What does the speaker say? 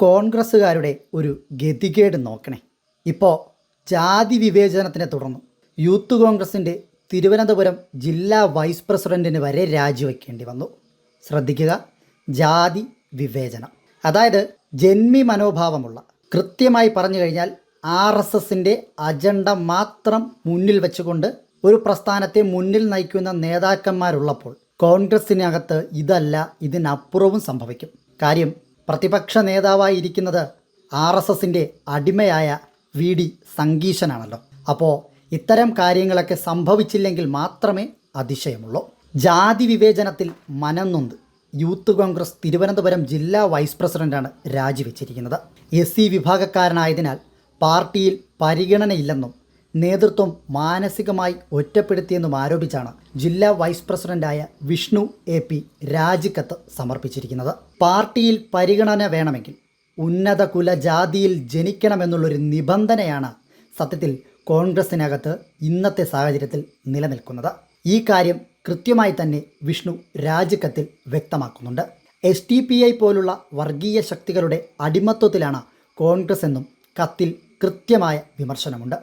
കോൺഗ്രസ്സുകാരുടെ ഒരു ഗതികേട് നോക്കണേ. ഇപ്പോൾ ജാതി വിവേചനത്തിനെ തുടർന്ന് യൂത്ത് കോൺഗ്രസിൻ്റെ തിരുവനന്തപുരം ജില്ലാ വൈസ് പ്രസിഡന്റിന് വരെ രാജിവെക്കേണ്ടി വന്നു. ശ്രദ്ധിക്കുക, ജാതി വിവേചനം. അതായത് ജന്മി മനോഭാവമുള്ള, കൃത്യമായി പറഞ്ഞു കഴിഞ്ഞാൽ RSSൻ്റെ അജണ്ട മാത്രം മുന്നിൽ വെച്ചുകൊണ്ട് ഒരു പ്രസ്ഥാനത്തെ മുന്നിൽ നയിക്കുന്ന നേതാക്കന്മാരുള്ളപ്പോൾ കോൺഗ്രസിനകത്ത് ഇതല്ല, ഇതിനപ്പുറവും സംഭവിക്കും. കാര്യം, പ്രതിപക്ഷ നേതാവായി ഇരിക്കുന്നത് RSSൻ്റെ അടിമയായ VD സംഗീശനാണല്ലോ. അപ്പോൾ ഇത്തരം കാര്യങ്ങളൊക്കെ സംഭവിച്ചില്ലെങ്കിൽ മാത്രമേ അതിശയമുള്ളൂ. ജാതി വിവേചനത്തിൽ മനംനൊന്ത് യൂത്ത് കോൺഗ്രസ് തിരുവനന്തപുരം ജില്ലാ വൈസ് പ്രസിഡന്റാണ് രാജിവെച്ചിരിക്കുന്നത്. SC വിഭാഗക്കാരനായതിനാൽ പാർട്ടിയിൽ പരിഗണനയില്ലെന്നും നേതൃത്വം മാനസികമായി ഒറ്റപ്പെടുത്തിയെന്നും ആരോപിച്ചാണ് ജില്ലാ വൈസ് പ്രസിഡന്റായ വിഷ്ണു AP രാജിക്കത്ത് സമർപ്പിച്ചിരിക്കുന്നത്. പാർട്ടിയിൽ പരിഗണന വേണമെങ്കിൽ ഉന്നത കുലജാതിയിൽ ജനിക്കണമെന്നുള്ളൊരു നിബന്ധനയാണ് സത്യത്തിൽ കോൺഗ്രസിനകത്ത് ഇന്നത്തെ സാഹചര്യത്തിൽ നിലനിൽക്കുന്നത്. ഈ കാര്യം കൃത്യമായി തന്നെ വിഷ്ണു രാജിക്കത്തിൽ വ്യക്തമാക്കുന്നുണ്ട്. SDPI പോലുള്ള വർഗീയ ശക്തികളുടെ അടിമത്വത്തിലാണ് കോൺഗ്രസ് എന്നും കത്തിൽ കൃത്യമായ വിമർശനമുണ്ട്.